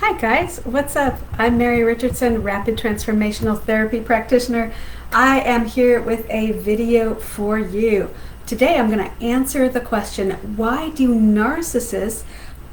Hi guys, what's up? I'm Mary Richardson, Rapid Transformational Therapy Practitioner. I am here with a video for you. Today I'm going to answer the question, why do narcissists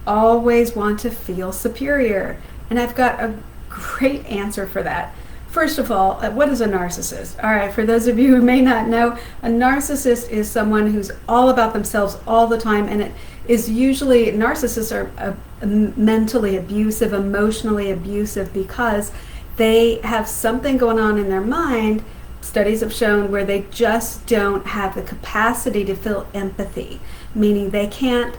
always want to feel superior? And I've got a great answer for that. First of all, what is a narcissist? All right, for those of you who may not know, a narcissist is someone who's all about themselves all the time, and it is usually, narcissists are mentally abusive, emotionally abusive, because they have something going on in their mind. Studies have shown where they just don't have the capacity to feel empathy, meaning they can't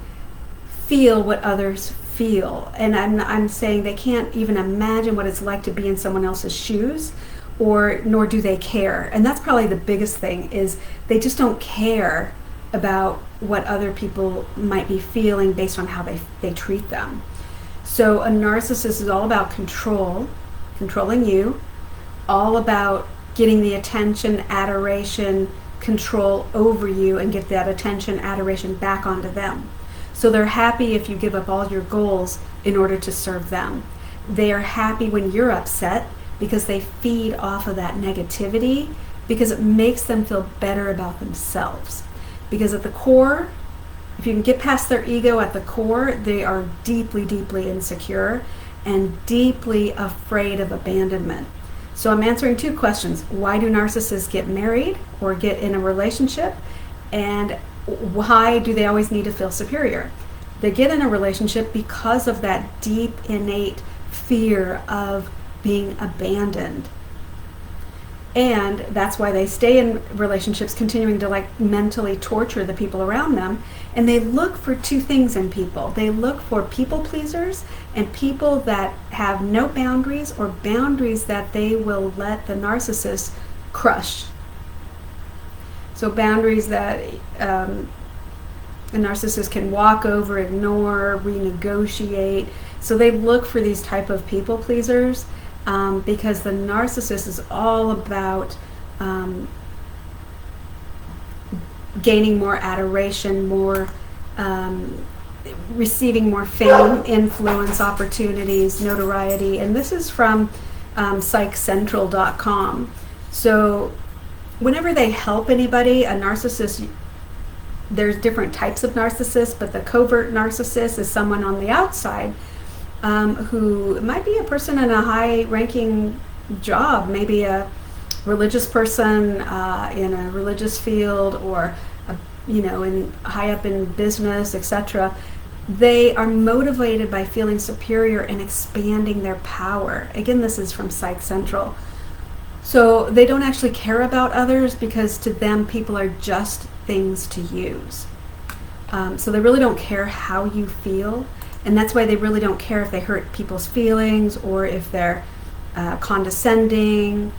feel what others feel. And I'm saying they can't even imagine what it's like to be in someone else's shoes, or nor do they care. And that's probably the biggest thing, is they just don't care about what other people might be feeling based on how they treat them. So a narcissist is all about controlling you, all about getting the attention, adoration, control over you, and get that attention, adoration back onto them. So they're happy if you give up all your goals in order to serve them. They are happy when you're upset because they feed off of that negativity, because it makes them feel better about themselves. Because at the core, if you can get past their ego, at the core, they are deeply, deeply insecure and deeply afraid of abandonment. So I'm answering two questions. Why do narcissists get married or get in a relationship? And why do they always need to feel superior? They get in a relationship because of that deep, innate fear of being abandoned. And that's why they stay in relationships, continuing to mentally torture the people around them. And they look for two things in people. They look for people pleasers and people that have no boundaries, or boundaries that they will let the narcissist crush. So boundaries that a narcissist can walk over, ignore, renegotiate. So they look for these type of people pleasers. Because the narcissist is all about gaining more adoration, more receiving more fame, influence, opportunities, notoriety. And this is from psychcentral.com. So whenever they help anybody, a narcissist, there's different types of narcissists, but the covert narcissist is someone on the outside who might be a person in a high-ranking job, maybe a religious person in a religious field, or in high up in business, etc. They are motivated by feeling superior and expanding their power. Again, this is from Psych Central. So they don't actually care about others, because to them, people are just things to use. So they really don't care how you feel. And that's why they really don't care if they hurt people's feelings, or if they're condescending,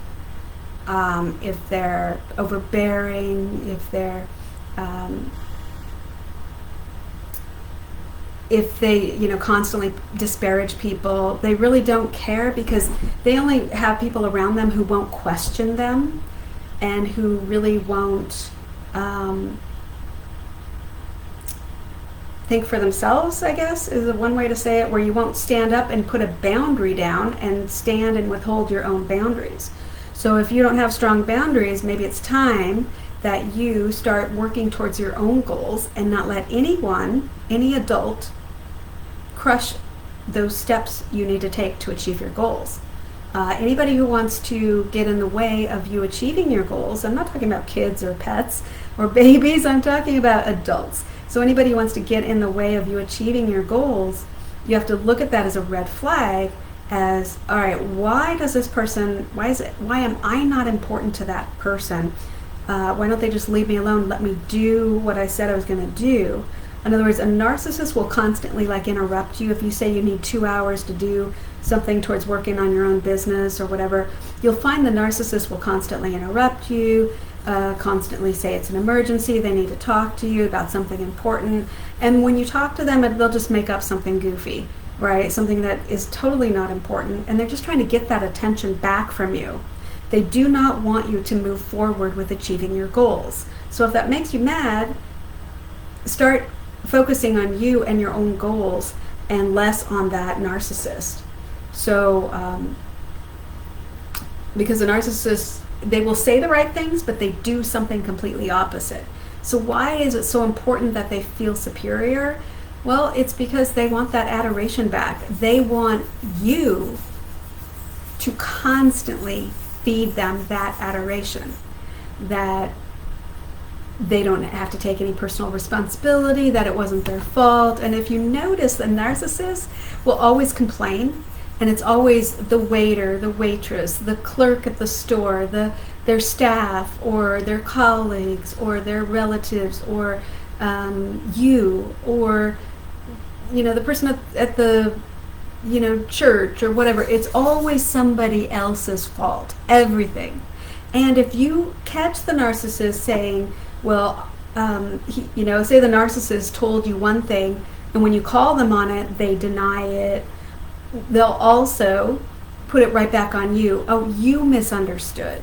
if they're overbearing, if they constantly disparage people. They really don't care, because they only have people around them who won't question them, and who really won't think for themselves, I guess, is one way to say it, where you won't stand up and put a boundary down and stand and withhold your own boundaries. So if you don't have strong boundaries, maybe it's time that you start working towards your own goals and not let anyone, any adult, crush those steps you need to take to achieve your goals. Anybody who wants to get in the way of you achieving your goals, I'm not talking about kids or pets or babies, I'm talking about adults. So anybody who wants to get in the way of you achieving your goals, you have to look at that as a red flag, as, all right, why am I not important to that person? Why don't they just leave me alone, let me do what I said I was going to do? In other words, a narcissist will constantly interrupt you. If you say you need 2 hours to do something towards working on your own business or whatever, you'll find the narcissist will constantly interrupt you, constantly say it's an emergency, they need to talk to you about something important. And when you talk to them, they'll just make up something goofy, right? Something that is totally not important, and they're just trying to get that attention back from you. They do not want you to move forward with achieving your goals. So if that makes you mad, start focusing on you and your own goals, and less on that narcissist. So, because a narcissist, they will say the right things, but they do something completely opposite. So why is it so important that they feel superior? Well, it's because they want that adoration back. They want you to constantly feed them that adoration, that they don't have to take any personal responsibility, that it wasn't their fault. And if you notice, the narcissist will always complain, and it's always the waiter, the waitress, the clerk at the store, their staff, or their colleagues, or their relatives, or you, or the person at the church or whatever. It's always somebody else's fault, everything. And if you catch the narcissist saying, well, say the narcissist told you one thing, and when you call them on it, they deny it, they'll also put it right back on you. Oh, you misunderstood.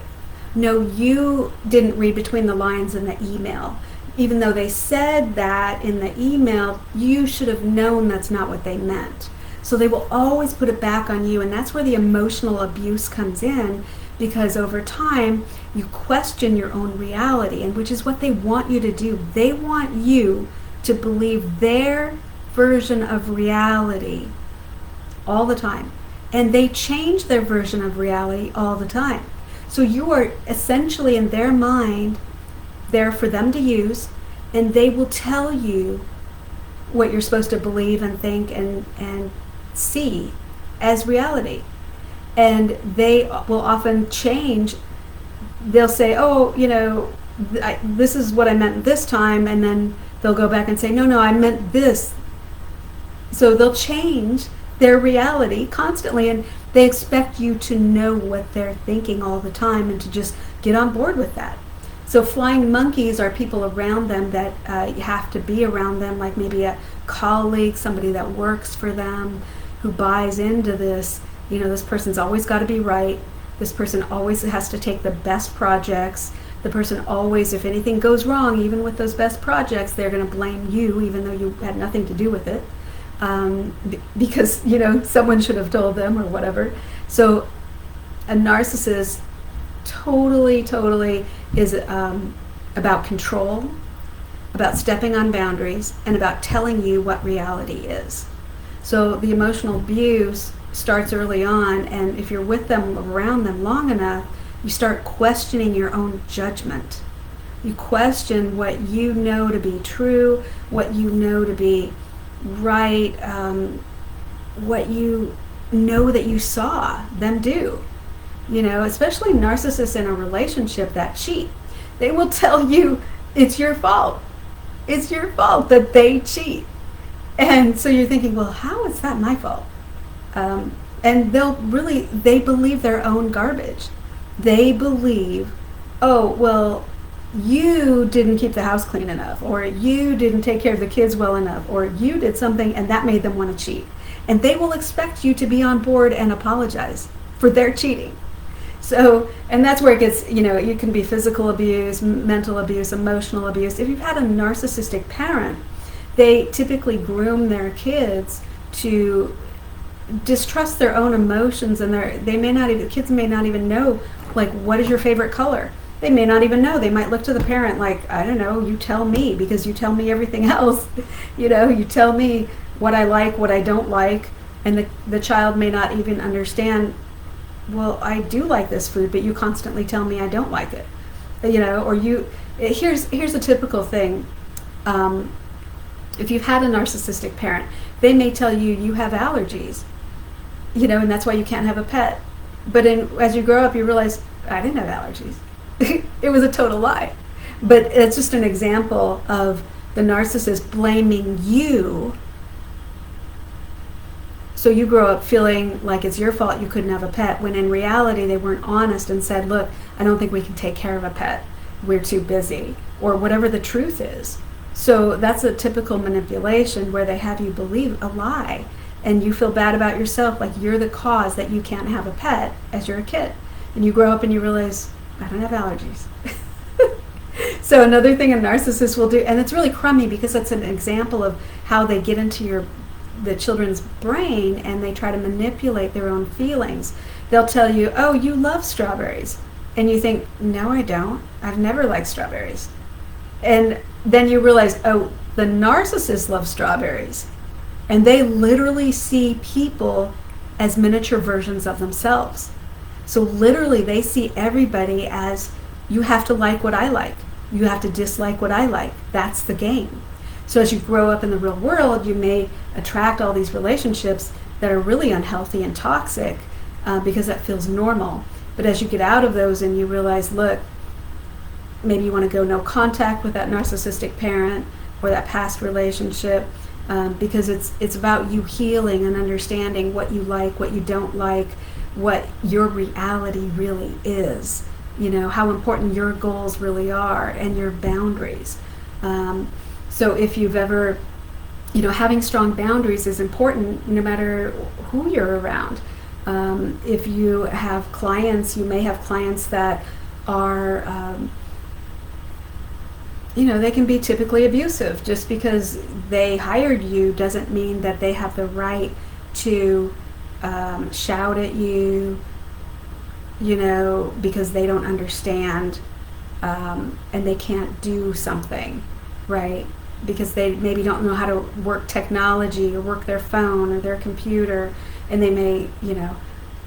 No, you didn't read between the lines in the email. Even though they said that in the email, you should have known that's not what they meant. So they will always put it back on you, and that's where the emotional abuse comes in, because over time you question your own reality, and which is what they want you to do. They want you to believe their version of reality all the time, and they change their version of reality all the time. So you are essentially, in their mind, there for them to use, and they will tell you what you're supposed to believe and think and see as reality. And they will often change. They'll say, oh, this is what I meant this time, and then they'll go back and say, no, I meant this. So they'll change their reality constantly, and they expect you to know what they're thinking all the time and to just get on board with that. So flying monkeys are people around them that you have to be around them, like maybe a colleague, somebody that works for them, who buys into this. This person's always got to be right. This person always has to take the best projects. The person always, if anything goes wrong, even with those best projects, they're going to blame you, even though you had nothing to do with it, because someone should have told them or whatever. So a narcissist totally is about control, about stepping on boundaries, and about telling you what reality is. So the emotional abuse starts early on, and if you're with them, around them long enough, you start questioning your own judgment. You question what you know to be true, what you know to be right, what you know that you saw them do. Especially narcissists in a relationship that cheat. They will tell you it's your fault. It's your fault that they cheat. And so you're thinking, well, how is that my fault? And they believe their own garbage. They believe, oh, well, you didn't keep the house clean enough, or you didn't take care of the kids well enough, or you did something and that made them want to cheat. And they will expect you to be on board and apologize for their cheating. So, and that's where it gets, it can be physical abuse, mental abuse, emotional abuse. If you've had a narcissistic parent, they typically groom their kids to distrust their own emotions, and kids may not even know, like, what is your favorite color? They may not even know. They might look to the parent like, I don't know, you tell me, because you tell me everything else. You tell me what I like, what I don't like, and the child may not even understand, well, I do like this food, but you constantly tell me I don't like it. Here's a typical thing. If you've had a narcissistic parent, they may tell you you have allergies, and that's why you can't have a pet. But as you grow up, you realize, I didn't have allergies. It was a total lie. But it's just an example of the narcissist blaming you. So you grow up feeling like it's your fault you couldn't have a pet, when in reality they weren't honest and said, look, I don't think we can take care of a pet. We're too busy, or whatever the truth is. So that's a typical manipulation, where they have you believe a lie, and you feel bad about yourself, like you're the cause that you can't have a pet as you're a kid. And you grow up and you realize, I don't have allergies. So another thing a narcissist will do, and it's really crummy because it's an example of how they get into the children's brain and they try to manipulate their own feelings. They'll tell you, oh, you love strawberries. And you think, no, I don't. I've never liked strawberries. And then you realize, oh, the narcissist loves strawberries. And they literally see people as miniature versions of themselves. So literally they see everybody as, you have to like what I like. You have to dislike what I like. That's the game. So as you grow up in the real world, you may attract all these relationships that are really unhealthy and toxic because that feels normal. But as you get out of those and you realize, look, maybe you want to go no contact with that narcissistic parent or that past relationship, because it's about you healing and understanding what you like, what you don't like, what your reality really is, how important your goals really are and your boundaries. So if you've ever, having strong boundaries is important no matter who you're around. If you have clients, you may have clients that are, they can be typically abusive. Just because they hired you doesn't mean that they have the right to shout at you, because they don't understand and they can't do something, right? Because they maybe don't know how to work technology or work their phone or their computer, and they may,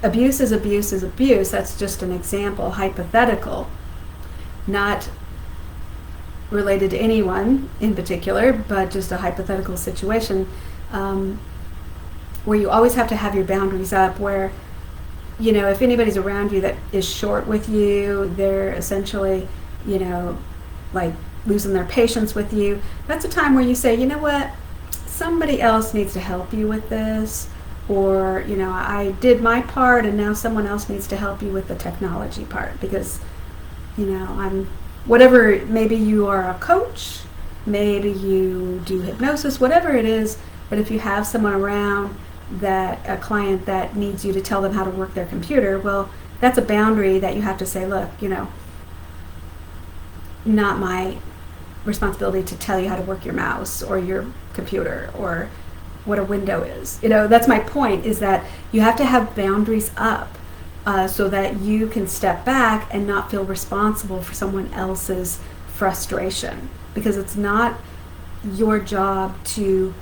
abuse is abuse is abuse. That's just an example, hypothetical, not related to anyone in particular, but just a hypothetical situation where you always have to have your boundaries up, where, if anybody's around you that is short with you, they're essentially, like losing their patience with you, that's a time where you say, you know what, somebody else needs to help you with this, or, I did my part and now someone else needs to help you with the technology part, because, I'm whatever, maybe you are a coach, maybe you do hypnosis, whatever it is, but if you have someone around, that a client that needs you to tell them how to work their computer, well, that's a boundary that you have to say, look, not my responsibility to tell you how to work your mouse or your computer or what a window is. That's my point, is that you have to have boundaries up so that you can step back and not feel responsible for someone else's frustration, because it's not your job to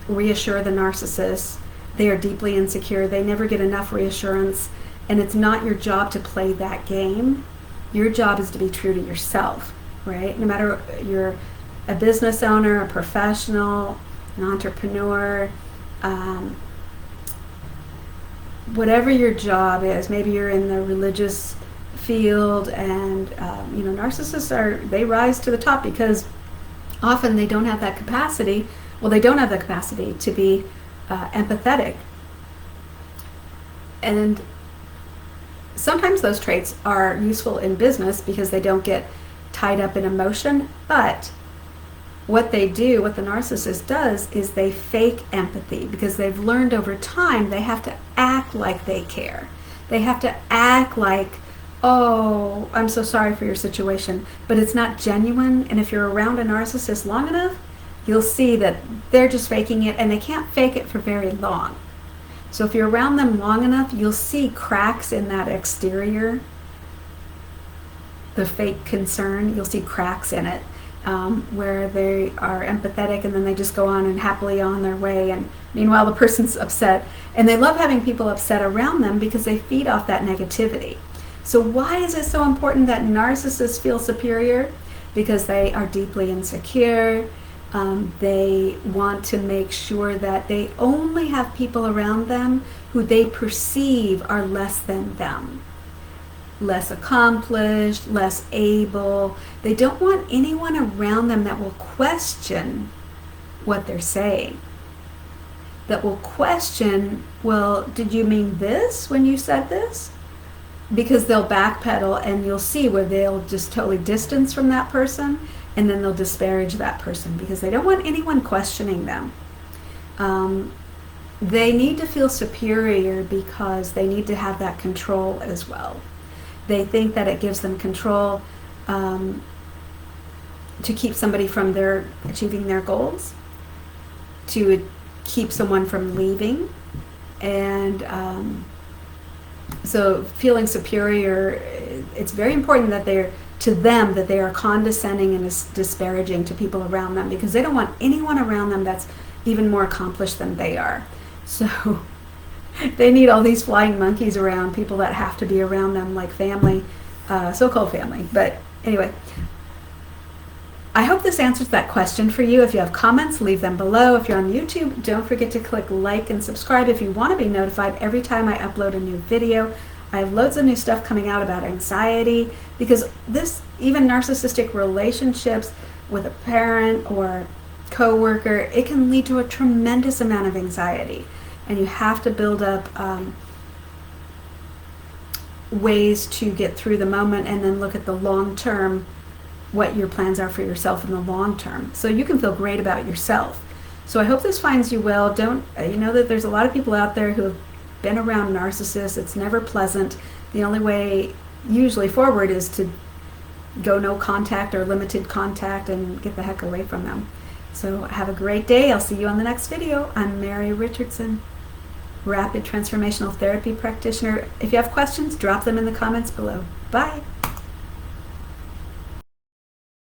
reassure the narcissist. They are deeply insecure. They never get enough reassurance, and it's not your job to play that game. Your job is to be true to yourself, right? No matter you're a business owner, a professional, an entrepreneur, whatever your job is. Maybe you're in the religious field, and narcissists they rise to the top because often they don't have that capacity. Well, they don't have the capacity to be empathetic. And sometimes those traits are useful in business because they don't get tied up in emotion. But what the narcissist does is they fake empathy, because they've learned over time they have to act like they care. They have to act like, oh, I'm so sorry for your situation. But it's not genuine. And if you're around a narcissist long enough, you'll see that they're just faking it, and they can't fake it for very long. So if you're around them long enough, you'll see cracks in that exterior, the fake concern. You'll see cracks in it where they are empathetic and then they just go on and happily on their way, and meanwhile the person's upset. And they love having people upset around them because they feed off that negativity. So why is it so important that narcissists feel superior? Because they are deeply insecure. They want to make sure that they only have people around them who they perceive are less than them, less accomplished, less able. They don't want anyone around them that will question what they're saying, that will question, well, did you mean this when you said this? Because they'll backpedal, and you'll see where they'll just totally distance from that person, and then they'll disparage that person because they don't want anyone questioning them. They need to feel superior because they need to have that control as well. They think that it gives them control to keep somebody from achieving their goals, to keep someone from leaving. And so feeling superior, it's very important that they are condescending and disparaging to people around them, because they don't want anyone around them that's even more accomplished than they are. So they need all these flying monkeys around, people that have to be around them, like family, so-called family. But anyway, I hope this answers that question for you. If you have comments, leave them below. If you're on YouTube, don't forget to click like and subscribe if you want to be notified every time I upload a new video. I have loads of new stuff coming out about anxiety, because even narcissistic relationships with a parent or coworker, it can lead to a tremendous amount of anxiety. And you have to build up ways to get through the moment, and then look at the long term, what your plans are for yourself in the long term, so you can feel great about yourself. So I hope this finds you well. You know that there's a lot of people out there who have been around narcissists. It's never pleasant. The only way usually forward is to go no contact or limited contact and get the heck away from them. So have a great day. I'll see you on the next video. I'm Mary Richardson, Rapid Transformational Therapy Practitioner. If you have questions, drop them in the comments below. Bye.